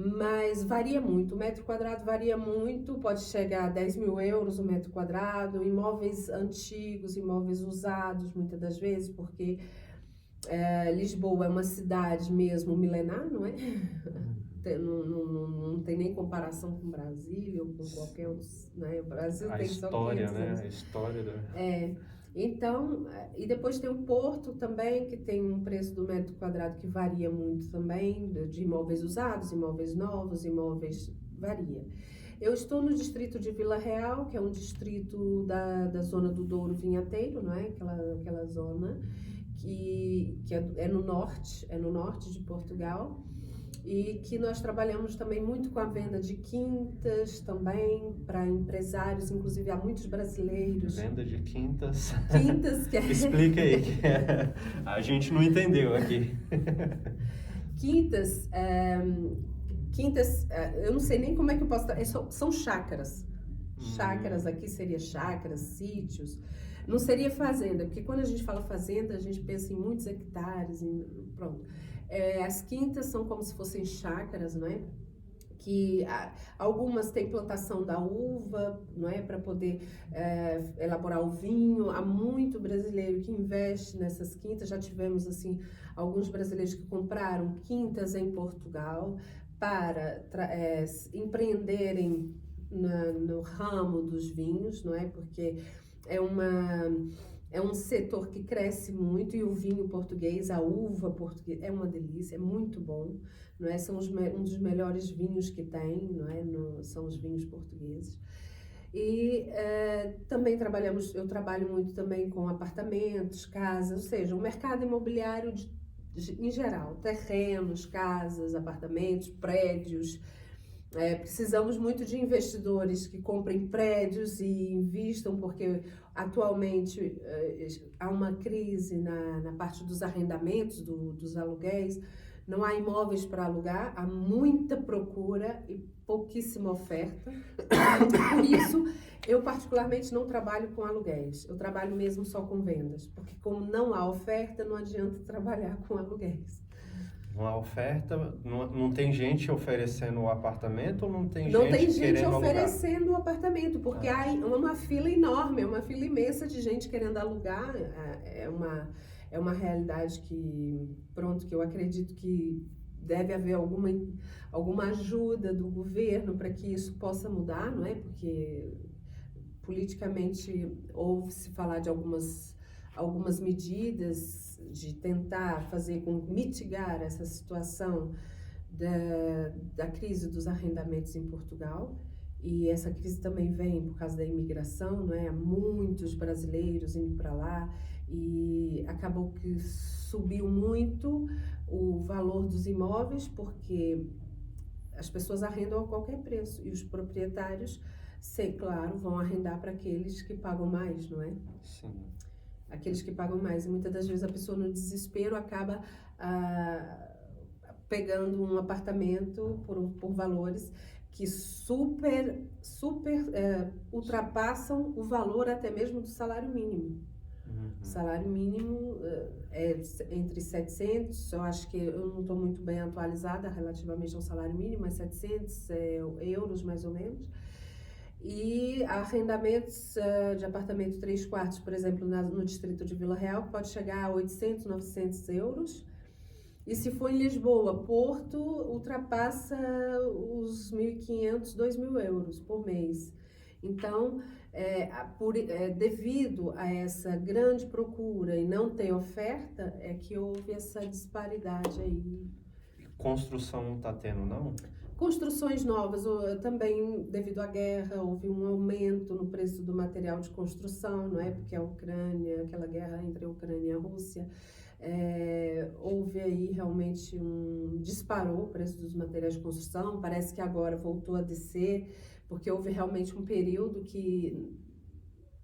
mas varia muito. O metro quadrado varia muito, pode chegar a 10 mil euros o metro quadrado, imóveis antigos, imóveis usados, muitas das vezes, porque Lisboa é uma cidade mesmo milenar, não é? Não tem nem comparação com Brasília ou com qualquer outro, né? O Brasil A tem só história, 500 né? anos. A história da... É, então, e depois tem o Porto também, que tem um preço do metro quadrado que varia muito também, de imóveis usados, imóveis novos, imóveis, varia. Eu estou no distrito de Vila Real, que é um distrito da zona do Douro Vinheteiro, não é? Aquela zona que é no norte de Portugal, e que nós trabalhamos também muito com a venda de quintas também para empresários, inclusive há muitos brasileiros. Venda de quintas. Quintas que Explica aí, que a gente não entendeu aqui. Quintas, eu não sei nem como é que eu posso... São chácaras. Chácaras, aqui seria chácaras, sítios. Não seria fazenda, porque quando a gente fala fazenda, a gente pensa em muitos hectares, pronto. As quintas são como se fossem chácaras, não é? Que algumas têm plantação da uva, não é, para poder elaborar o vinho. Há muito brasileiro que investe nessas quintas. Já tivemos assim alguns brasileiros que compraram quintas em Portugal para empreenderem no ramo dos vinhos, não é? Porque é um setor que cresce muito, e o vinho português, a uva portuguesa, é uma delícia, é muito bom, não é? São um dos melhores vinhos que tem, não é? São os vinhos portugueses. E também eu trabalho muito também com apartamentos, casas, ou seja, o mercado imobiliário em geral, terrenos, casas, apartamentos, prédios. Precisamos muito de investidores que comprem prédios e invistam, porque atualmente há uma crise na parte dos arrendamentos, dos aluguéis. Não há imóveis para alugar, há muita procura e pouquíssima oferta. Por isso, eu particularmente não trabalho com aluguéis, eu trabalho mesmo só com vendas, porque como não há oferta, não adianta trabalhar com aluguéis. Uma oferta, não tem gente oferecendo o apartamento ou não tem Não gente tem gente querendo oferecendo o apartamento, porque há uma fila enorme, é uma fila imensa de gente querendo alugar. É uma realidade que eu acredito que deve haver alguma ajuda do governo para que isso possa mudar, não é? Porque politicamente ouve-se falar de algumas medidas de tentar mitigar essa situação da crise dos arrendamentos em Portugal. E essa crise também vem por causa da imigração, não é? Há muitos brasileiros indo para lá, e acabou que subiu muito o valor dos imóveis, porque as pessoas arrendam a qualquer preço, e os proprietários, claro, vão arrendar para aqueles que pagam mais, não é? Sim. Aqueles que pagam mais. E muitas das vezes a pessoa, no desespero, acaba pegando um apartamento por valores que super ultrapassam o valor até mesmo do salário mínimo. O salário mínimo é entre 700, eu acho que eu não estou muito bem atualizada relativamente ao salário mínimo, mas 700 euros mais ou menos. E arrendamentos de apartamento 3 quartos, por exemplo, no distrito de Vila Real, pode chegar a 800, 900 euros. E se for em Lisboa, Porto, ultrapassa os 1.500, 2.000 euros por mês. Então, devido a essa grande procura e não ter oferta, é que houve essa disparidade aí. Construção não está tendo, não? Construções novas, também devido à guerra, houve um aumento no preço do material de construção, não é? Porque a Ucrânia, aquela guerra entre a Ucrânia e a Rússia, houve aí realmente disparou o preço dos materiais de construção. Parece que agora voltou a descer, porque houve realmente um período que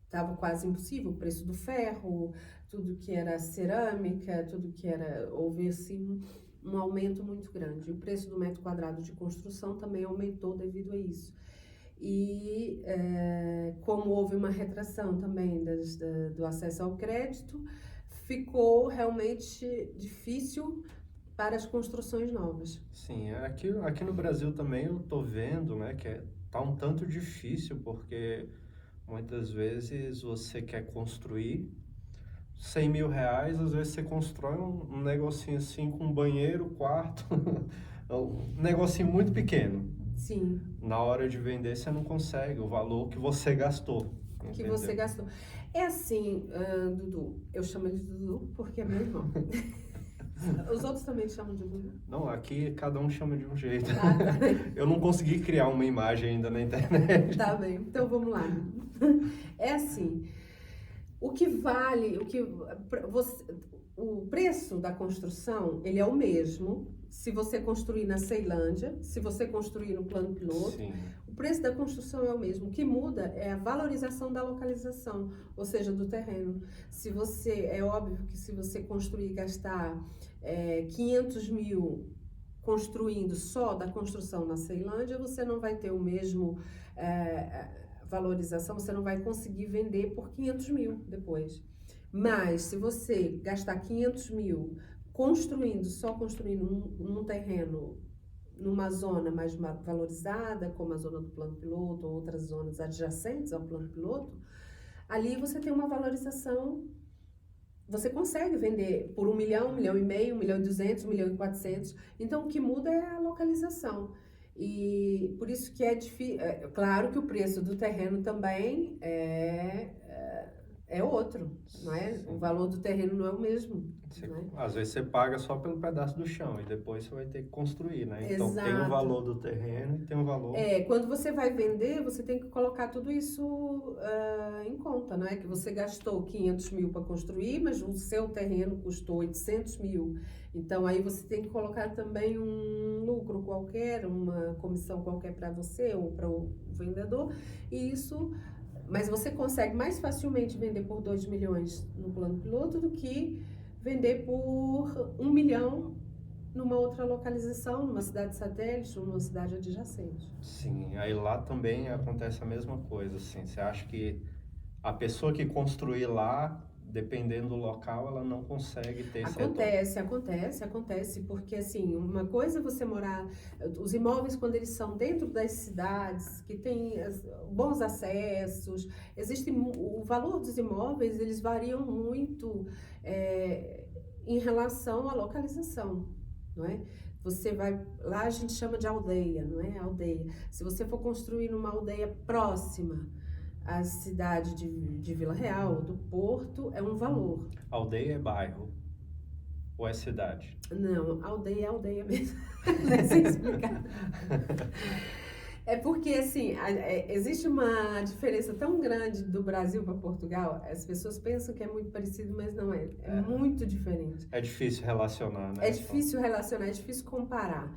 estava quase impossível, o preço do ferro, tudo que era cerâmica, houve assim um aumento muito grande. O preço do metro quadrado de construção também aumentou devido a isso. E como houve uma retração também do acesso ao crédito, ficou realmente difícil para as construções novas. Sim, aqui no Brasil também eu tô vendo, né, que tá um tanto difícil, porque muitas vezes você quer construir 100 mil reais, às vezes você constrói um negocinho assim com banheiro, quarto, um negocinho muito pequeno. Sim, Na hora de vender você não consegue o valor que você gastou, que entendeu? você gastou. É assim, Dudu, eu chamo ele de Dudu porque é meu irmão. Os outros também chamam de Dudu? Não, aqui cada um chama de um jeito. Ah, tá. Eu não consegui criar uma imagem ainda na internet. Tá bem, então vamos lá. É assim, o que vale, o preço da construção, ele é o mesmo se você construir na Ceilândia, se você construir no plano piloto. Sim. O preço da construção é o mesmo. O que muda é a valorização da localização, ou seja, do terreno. É óbvio que se você construir e gastar 500 mil construindo só da construção na Ceilândia, você não vai ter o mesmo valorização, você não vai conseguir vender por 500 mil depois. Mas se você gastar 500 mil só construindo um terreno numa zona mais valorizada, como a zona do plano piloto ou outras zonas adjacentes ao plano piloto, ali você tem uma valorização, você consegue vender por 1 milhão, 1,5 milhão, 1,2 milhão, 1,4 milhão. Então, o que muda é a localização. E por isso que é difícil. Claro que o preço do terreno também é outro, não é? Sim. O valor do terreno não é o mesmo. Não é? Às vezes você paga só pelo pedaço do chão e depois você vai ter que construir, né? Então tem o valor do terreno e tem o valor... Quando você vai vender, você tem que colocar tudo isso em conta, não é? Que você gastou 500 mil para construir, mas o seu terreno custou 800 mil. Então aí você tem que colocar também um lucro qualquer, uma comissão qualquer para você ou para o vendedor, e isso... Mas você consegue mais facilmente vender por 2 milhões no plano piloto do que vender por 1 milhão numa outra localização, numa cidade satélite ou numa cidade adjacente. Sim, aí lá também acontece a mesma coisa, assim. Você acha que a pessoa que construir lá, dependendo do local, ela não consegue ter esse retorno? Acontece, porque assim, uma coisa é você morar, os imóveis quando eles são dentro das cidades, que tem bons acessos, o valor dos imóveis, eles variam muito em relação à localização, não é? Você vai, lá a gente chama de aldeia, não é? Aldeia. Se você for construir numa aldeia próxima a cidade de Vila Real, do Porto, é um valor. Aldeia é bairro? Ou é cidade? Não, aldeia é aldeia mesmo. Não é sem explicar. É porque, assim, existe uma diferença tão grande do Brasil para Portugal. As pessoas pensam que é muito parecido, mas não é. É muito diferente. É difícil relacionar, né? É difícil relacionar, é difícil comparar.